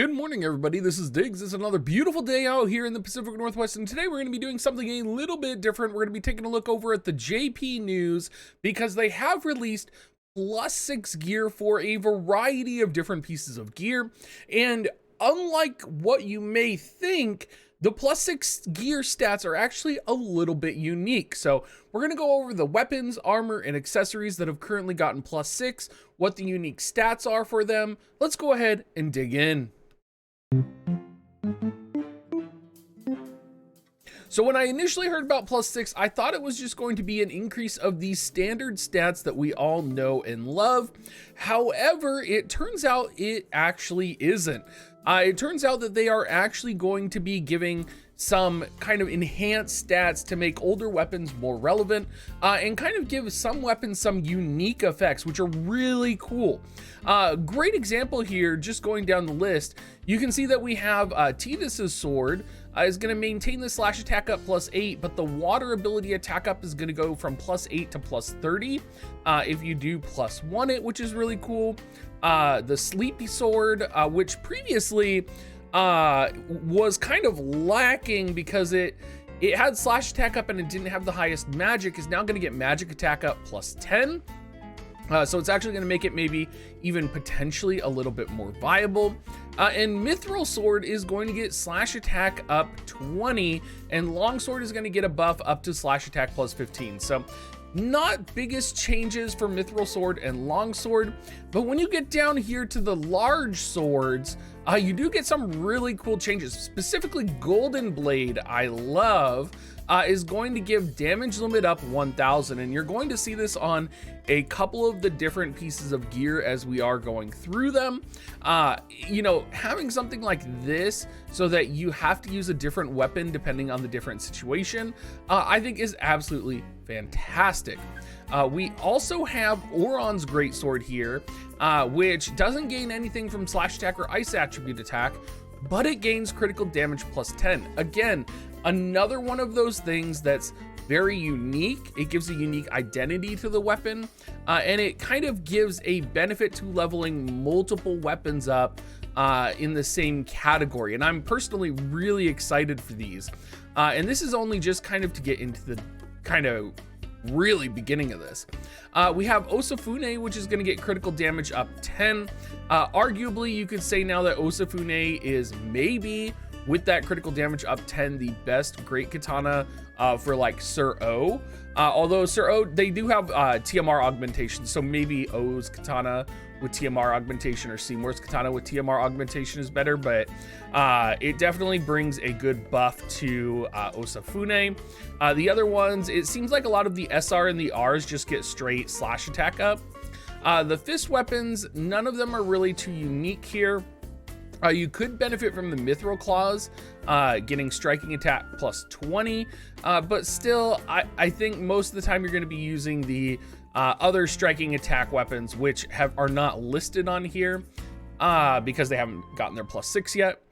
Good morning, everybody. This is Diggs. It's another beautiful day out here in the Pacific Northwest, and today we're going to be doing something a little bit different. We're going to be taking a look over at the JP News because they have released +6 gear for a variety of different pieces of gear. And unlike what you may think, the +6 gear stats are actually a little bit unique. So we're going to go over the weapons, armor, and accessories that have currently gotten +6, what the unique stats are for them. Let's go ahead and dig in. So when I initially heard about +6, I thought it was just going to be an increase of these standard stats that we all know and love. However, it turns out it actually isn't. It turns out that they are actually going to be giving some kind of enhanced stats to make older weapons more relevant and kind of give some weapons some unique effects, which are really cool. Great example here, just going down the list, you can see that we have Tidus's sword is going to maintain the slash attack up +8, but the water ability attack up is going to go from +8 to +30 if you do +1 it, which is really cool. The sleepy sword, which previously was kind of lacking because it had slash attack up and it didn't have the highest magic, is now going to get magic attack up +10. So it's actually going to make it maybe even potentially a little bit more viable. And Mithril Sword is going to get slash attack up 20, and Longsword is going to get a buff up to slash attack +15. So not biggest changes for Mithril Sword and Longsword, but when you get down here to the large swords, you do get some really cool changes. Specifically, Golden Blade, I love, is going to give damage limit up 1000, and you're going to see this on a couple of the different pieces of gear as we are going through them. You know, having something like this so that you have to use a different weapon depending on the different situation, I think is absolutely fantastic. We also have Auron's Greatsword here, which doesn't gain anything from slash attack or ice attribute attack, but it gains critical damage +10. Again, another one of those things that's very unique. It gives a unique identity to the weapon, and it kind of gives a benefit to leveling multiple weapons up in the same category. And I'm personally really excited for these. And this is only just kind of to get into the kind of really beginning of this. We have Osofune, which is going to get critical damage up 10. Arguably, you could say now that Osofune is maybe, with that critical damage up 10, the best great katana for like Sir O. Although Sir O, they do have TMR augmentation, so maybe O's katana with TMR augmentation or Seymour's katana with TMR augmentation is better, but it definitely brings a good buff to Osofune. The other ones, it seems like a lot of the SR and the Rs just get straight slash attack up. The fist weapons, none of them are really too unique here. You could benefit from the Mithril Claws, getting striking attack +20, but still, I think most of the time you're going to be using the other striking attack weapons, which are not listed on here because they haven't gotten their +6 yet.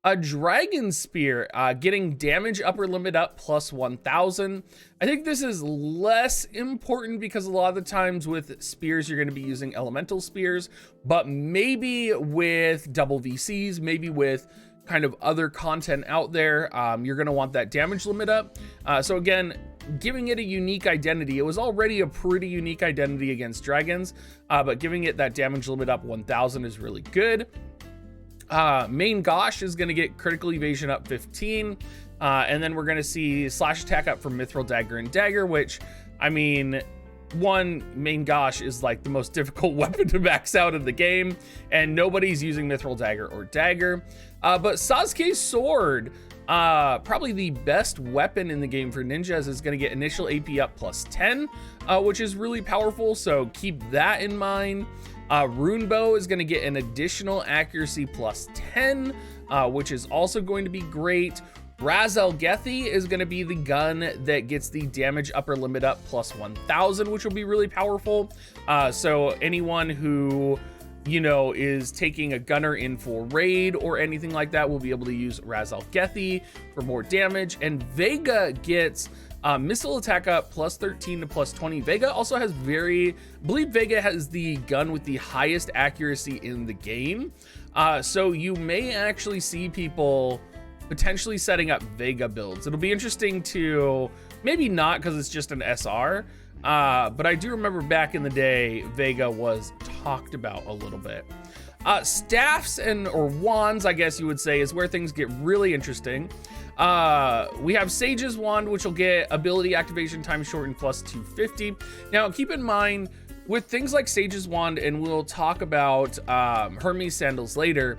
A Dragon Spear, getting damage upper limit up +1000. I think this is less important because a lot of the times with spears, you're going to be using elemental spears, but maybe with double VCs, maybe with kind of other content out there, you're going to want that damage limit up. So again, giving it a unique identity. It was already a pretty unique identity against dragons, but giving it that damage limit up 1000 is really good. Main Gosh is going to get critical evasion up 15, and then we're going to see slash attack up from Mithril Dagger and Dagger, which, I mean, Main Gosh is like the most difficult weapon to max out in the game, and nobody's using Mithril Dagger or Dagger. But Sasuke's sword, probably the best weapon in the game for ninjas, is going to get initial AP up +10, which is really powerful, so keep that in mind. Rune Bow is going to get an additional accuracy +10, which is also going to be great. Razel Gethi is going to be the gun that gets the damage upper limit up +1000, which will be really powerful. So anyone who, you know, is taking a gunner in for raid or anything like that will be able to use Razel Gethi for more damage. And Vega gets Missile attack up plus 13 to plus 20. Vega also has I believe Vega has the gun with the highest accuracy in the game. So you may actually see people potentially setting up Vega builds. It'll be interesting to, maybe not because it's just an SR, but I do remember back in the day, Vega was talked about a little bit. Staffs or wands, I guess you would say, is where things get really interesting. We have Sage's wand, which will get ability activation time shortened plus 250. Now, keep in mind, with things like Sage's wand, and we'll talk about Hermes Sandals later,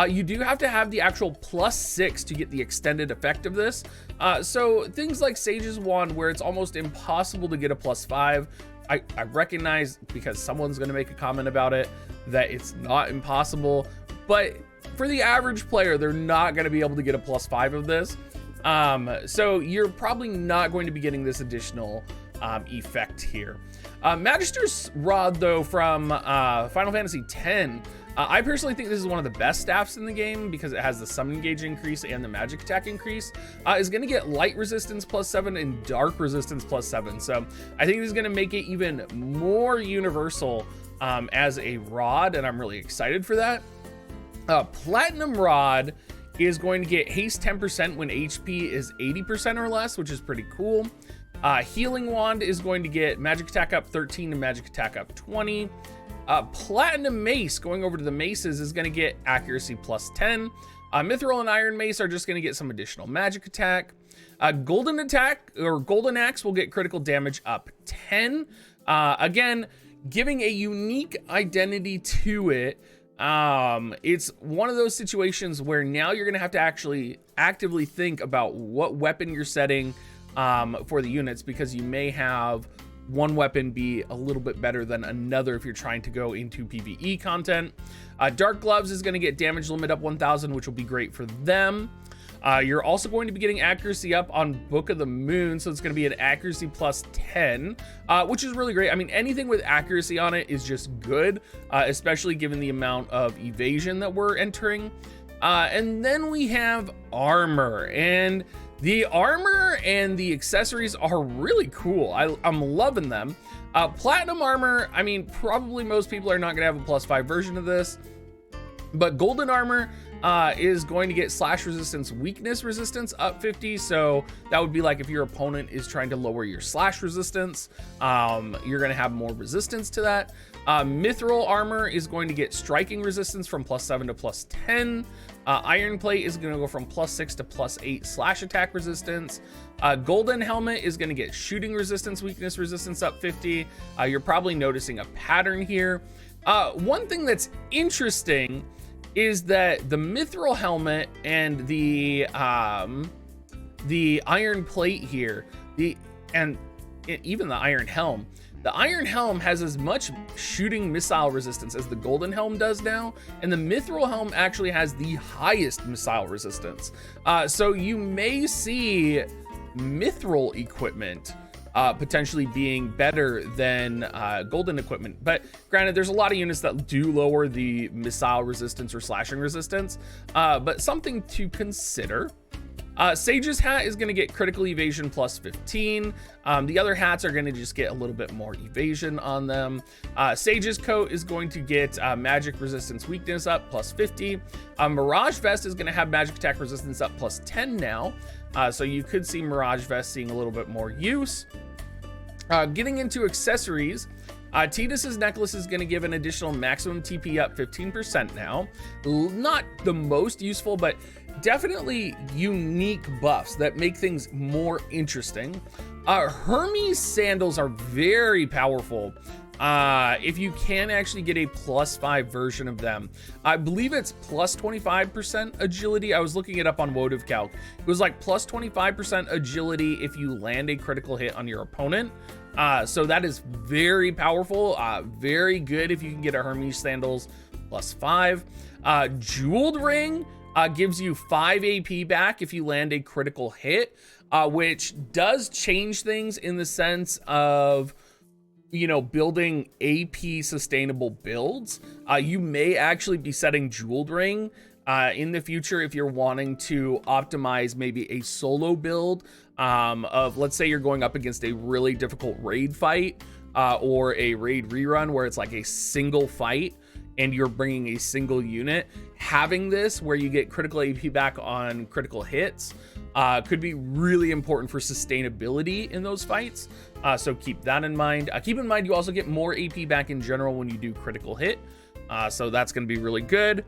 you do have to have the actual +6 to get the extended effect of this. So things like Sage's wand, where it's almost impossible to get a +5, I recognize, because someone's going to make a comment about it, that it's not impossible, but for the average player, they're not going to be able to get a +5 of this. So you're probably not going to be getting this additional effect here. Magister's Rod, though, from Final Fantasy X, I personally think this is one of the best staffs in the game because it has the summon gauge increase and the magic attack increase. Is going to get light resistance +7 and dark resistance +7. So I think this is going to make it even more universal as a rod, and I'm really excited for that. Platinum Rod is going to get haste 10% when HP is 80% or less, which is pretty cool. Healing Wand is going to get magic attack up 13 and magic attack up 20. Platinum Mace, going over to the Maces, is going to get accuracy +10. Mithril and Iron Mace are just going to get some additional magic attack. Golden Attack or Golden Axe will get critical damage up 10. Again, giving a unique identity to it. It's one of those situations where now you're going to have to actually actively think about what weapon you're setting for the units, because you may have one weapon be a little bit better than another if you're trying to go into PvE content. Dark Gloves is going to get damage limit up 1000, which will be great for them. You're also going to be getting accuracy up on Book of the Moon, so it's going to be an accuracy +10, which is really great. I mean, anything with accuracy on it is just good, especially given the amount of evasion that we're entering. And then we have armor, and the armor and the accessories are really cool. I'm loving them. Platinum armor, I mean, probably most people are not going to have a +5 version of this, but golden armor is going to get slash resistance, weakness resistance up 50. So that would be like if your opponent is trying to lower your slash resistance, you're going to have more resistance to that. Mithril armor is going to get striking resistance from +7 to +10. Iron plate is going to go from +6 to +8 slash attack resistance. Golden helmet is going to get shooting resistance, weakness resistance up 50. You're probably noticing a pattern here. One thing that's interesting is that the mithril helmet and the iron plate here, and even the iron helm. The iron helm has as much shooting missile resistance as the golden helm does now, and the mithril helm actually has the highest missile resistance. So you may see mithril equipment potentially being better than golden equipment. But granted, there's a lot of units that do lower the missile resistance or slashing resistance, but something to consider. Sage's hat is going to get critical evasion +15. The other hats are going to just get a little bit more evasion on them. Sage's coat is going to get magic resistance weakness up +50. Mirage Vest is going to have magic attack resistance up +10 now. So you could see Mirage Vest seeing a little bit more use. Getting into accessories, Tidus's necklace is going to give an additional maximum TP up 15% now. Not the most useful, but definitely unique buffs that make things more interesting. Hermes Sandals are very powerful. If you can actually get a +5 version of them, I believe it's +25% agility. I was looking it up on WoTV Calc. It was like +25% agility if you land a critical hit on your opponent. So that is very powerful, very good if you can get a Hermes Sandals +5. Jeweled Ring gives you 5 AP back if you land a critical hit, which does change things in the sense of, you know, building AP sustainable builds. You may actually be setting Jeweled Ring In the future, if you're wanting to optimize maybe a solo build of, let's say you're going up against a really difficult raid fight or a raid rerun where it's like a single fight and you're bringing a single unit, having this where you get critical AP back on critical hits could be really important for sustainability in those fights. So keep that in mind. Keep in mind you also get more AP back in general when you do critical hit. So that's going to be really good.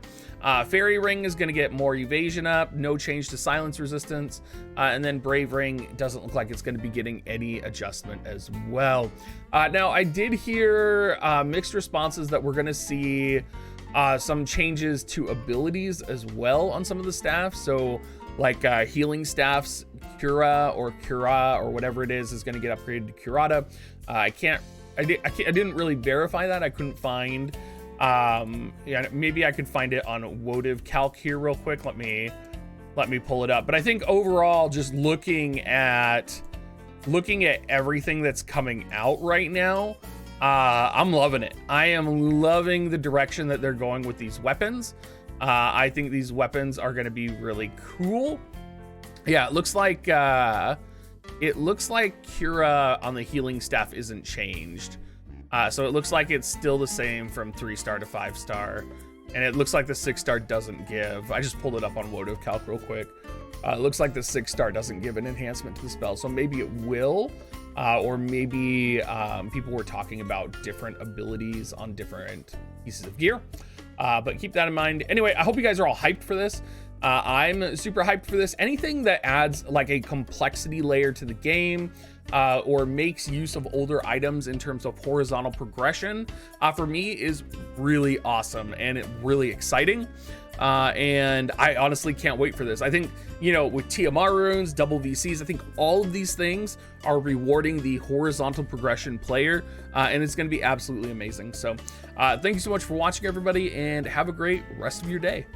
Fairy Ring is going to get more evasion up, no change to silence resistance. And then Brave Ring doesn't look like it's going to be getting any adjustment as well. Now, I did hear mixed responses that we're going to see some changes to abilities as well on some of the staff. So like healing staffs, Cura or whatever it is going to get upgraded to Curata. I didn't really verify that. I couldn't find. Yeah, maybe I could find it on WoTV calc here real quick. Let me pull it up. But I think overall, just looking at everything that's coming out right now, I'm loving it. I am loving the direction that they're going with these weapons. I think these weapons are going to be really cool. Yeah, it looks like Cura on the healing staff isn't changed. So it looks like it's still the same from 3-star to 5-star, and it looks like the 6-star doesn't give. I just pulled it up on WoTV calc real quick. It looks like the 6-star doesn't give an enhancement to the spell, so maybe it will, or maybe people were talking about different abilities on different pieces of gear. But keep that in mind. Anyway, I hope you guys are all hyped for this. I'm super hyped for this. Anything that adds like a complexity layer to the game, or makes use of older items in terms of horizontal progression, for me is really awesome and really exciting. And I honestly can't wait for this. I think, you know, with TMR runes, double VCs, I think all of these things are rewarding the horizontal progression player, and it's going to be absolutely amazing. So thank you so much for watching, everybody, and have a great rest of your day.